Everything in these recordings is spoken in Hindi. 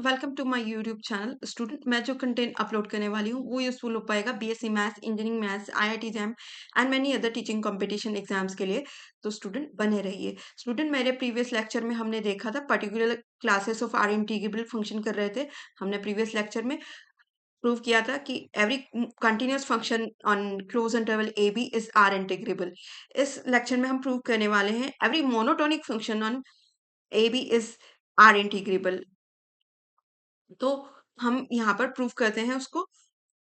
Welcome to my YouTube channel. Student, मैं जो कंटेंट अपलोड करने वाली हूँ वो यूजफुल हो पाएगा BSc maths, engineering maths, IIT jam and many other teaching competition exams के लिए। तो स्टूडेंट बने रहिए। स्टूडेंट, मेरे प्रीवियस लेक्चर में हमने देखा था particular classes of R integrable function कर रहे थे। हमने प्रीवियस लेक्चर में प्रूव किया था कि every continuous function on closed interval A B is R integrable. इस लेक्चर में हम प्रूव करने वाले हैं every monotonic function on A B is R integrable. तो हम यहाँ पर प्रूफ करते हैं उसको।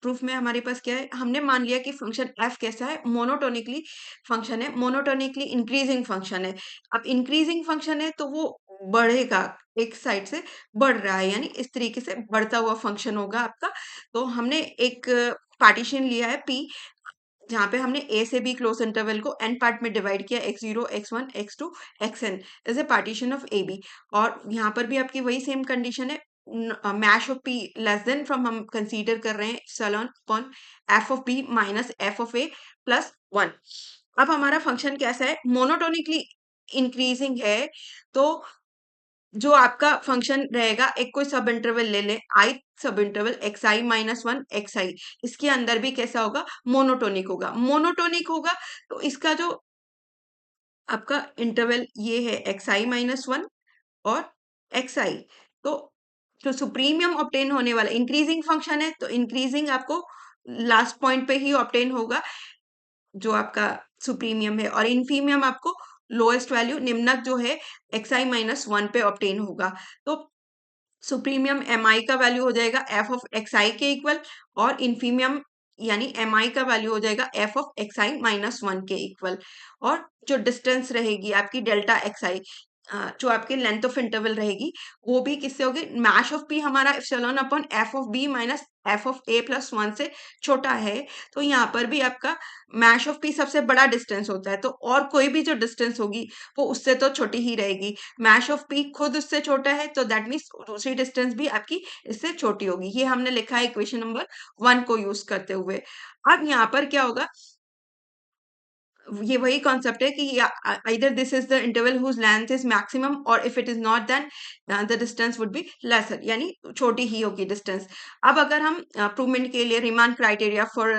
प्रूफ में हमारे पास क्या है, हमने मान लिया कि फंक्शन एफ कैसा है, मोनोटोनिकली फंक्शन है, मोनोटोनिकली इंक्रीजिंग फंक्शन है। अब इंक्रीजिंग फंक्शन है तो वो बढ़ेगा, एक साइड से बढ़ रहा है, यानी इस तरीके से बढ़ता हुआ फंक्शन होगा आपका। तो हमने एक पार्टीशन लिया है पी, जहाँ पे हमने ए से बी क्लोज इंटरवल को एन पार्ट में डिवाइड किया, x0 x1 x2 xn is a partition of A B. और यहाँ पर भी आपकी वही सेम कंडीशन है, mesh of P less than from हम कंसीडर कर रहे हैं epsilon upon F of B minus F of A plus 1। अब हमारा फंक्शन कैसा है, मोनोटोनिकली इंक्रीजिंग है। तो जो आपका फंक्शन रहेगा, एक कोई सब इंटरवल ले लें, आई सब interval x i minus one x आई, इसके अंदर भी कैसा होगा, मोनोटोनिक होगा। मोनोटोनिक होगा तो इसका जो आपका इंटरवल ये है एक्स आई माइनस वन और एक्स आई। तो जो सुप्रीमियम ऑब्टेन होने वाला इंक्रीजिंग फंक्शन है, तो इंक्रीजिंग आपको लास्ट पॉइंट पे ही ऑब्टेन होगा जो आपका सुप्रीमियम है, और इनफीमियम आपको लोएस्ट वैल्यू निम्नक जो है एक्स आई माइनस वन पे ऑब्टेन होगा। तो सुप्रीमियम एम आई का वैल्यू हो जाएगा एफ ऑफ एक्स आई के इक्वल, और इन्फीमियम यानी एम आई का वैल्यू हो जाएगा F of x i minus one के इक्वल। और जो डिस्टेंस रहेगी आपकी डेल्टा एक्स आई, जो आपकी लेंथ ऑफ इंटरवल रहेगी, वो भी किससे होगी, मैश ऑफ पी हमारा epsilon upon F of B minus F of A plus one से छोटा है। तो यहाँ पर भी आपका मैश ऑफ पी सबसे बड़ा डिस्टेंस होता है, तो और कोई भी जो डिस्टेंस होगी वो उससे तो छोटी ही रहेगी। मैश ऑफ पी खुद उससे छोटा है, तो दैट मीन्स दूसरी डिस्टेंस भी आपकी इससे छोटी होगी। ये हमने लिखा है इक्वेशन नंबर 1 को यूज करते हुए। अब यहाँ पर क्या होगा, ये वही कॉन्सेप्ट है कि either this is the interval whose length is maximum, or if it is not, then the distance would be lesser, यानी छोटी ही होगी डिस्टेंस। अब अगर हम प्रूवमेंट के लिए Riemann criteria for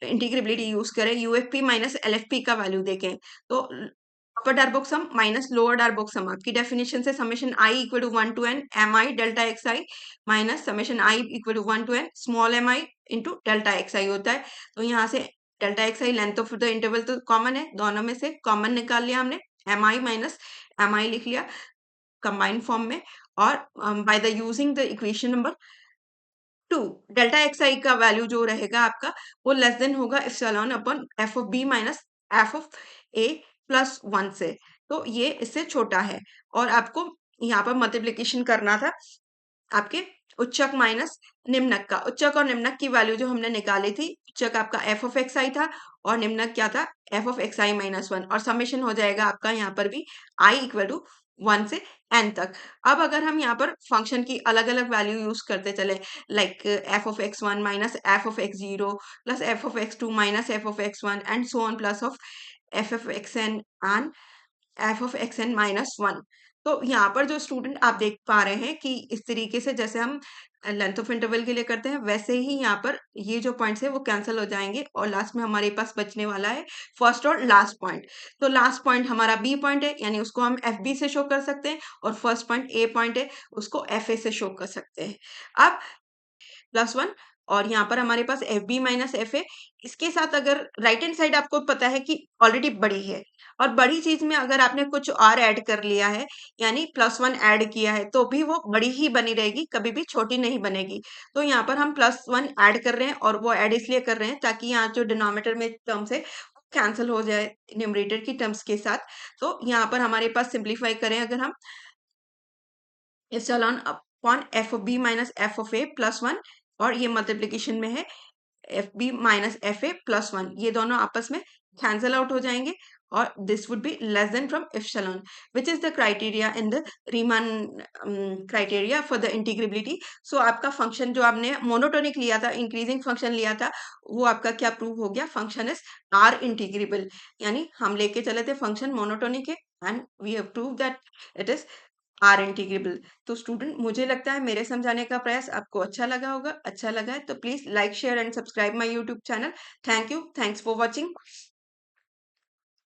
integrability use करें, यूएफपी माइनस एलएफपी का वैल्यू देखें, तो अपर डार्बोक सम माइनस लोअर डार्बोक सम, आपकी डेफिनेशन से summation i equal to 1 to n M i delta x i minus summation i equal to 1 to n small m i into delta x i होता है। तो यहाँ से delta x i length of the interval तो कॉमन है, दोनों में से कॉमन निकाल लिया हमने, m i minus m i लिख लिया कंबाइंड फॉर्म में। और by the using the equation number 2, delta x I का वैल्यू जो रहेगा आपका, वो लेस देन होगा epsilon upon F of B minus F of A plus 1 से। तो ये इससे छोटा है, और आपको यहाँ पर मल्टीप्लीकेशन करना था आपके उच्चक माइनस निम्नक का। उच्चक और निम्नक की वैल्यू जो हमने निकाली थी, उच्चक आपका एफ ऑफ एक्स आई था और निम्नक क्या था, F of x i minus one, और समेशन हो जाएगा आपका यहाँ पर भी आई इक्वल टू 1 से n तक। अब अगर हम यहाँ पर फंक्शन की अलग अलग वैल्यू यूज करते चले, like F of X one minus F of X zero plus F of X two minus F of X one and so on plus of F of X N and F of X N minus one. तो यहाँ पर जो स्टूडेंट आप देख पा रहे हैं कि इस तरीके से जैसे हम लेंथ ऑफ इंटरवल के लिए करते हैं, वैसे ही यहाँ पर ये जो पॉइंट्स है वो कैंसिल हो जाएंगे, और लास्ट में हमारे पास बचने वाला है फर्स्ट और लास्ट पॉइंट। तो लास्ट पॉइंट हमारा बी पॉइंट है, यानी उसको हम एफ बी से शो कर सकते हैं, और फर्स्ट पॉइंट ए पॉइंट है, उसको एफ ए से शो कर सकते हैं। अब प्लस वन, और यहाँ पर हमारे पास f b minus f a, इसके साथ अगर राइट हैंड साइड आपको पता है कि ऑलरेडी बड़ी है, और बड़ी चीज में अगर आपने कुछ और ऐड कर लिया है, यानी प्लस वन ऐड किया है, तो भी वो बड़ी ही बनी रहेगी, कभी भी छोटी नहीं बनेगी। तो यहाँ पर हम प्लस वन ऐड कर रहे हैं, और वो ऐड इसलिए कर रहे हैं ताकि यहाँ जो डिनोमिनेटर में टर्म्स है कैंसिल हो जाए न्यूमरेटर की टर्म्स के साथ। तो यहाँ पर हमारे पास सिंप्लीफाई करें अगर हम, epsilon upon F of B minus F of A plus one, और ये मल्टीप्लीकेशन में है f b minus f a plus one, ये दोनों आपस में कैंसल आउट हो जाएंगे, और this would be less than from epsilon, which is the criteria in the Riemann criteria for the integrability. So आपका फंक्शन जो आपने मोनोटोनिक लिया था, इंक्रीजिंग फंक्शन लिया था, वो आपका क्या प्रूव हो गया, फंक्शन इज आर इंटीग्रेबल, यानी हम लेके चले थे फंक्शन मोनोटोनिक है, and we have prove that it is R integrable. तो स्टूडेंट मुझे लगता है मेरे समझाने का प्रयास आपको अच्छा लगा होगा। अच्छा लगा है तो please like, share and subscribe my YouTube channel. Thank you. Thanks for watching.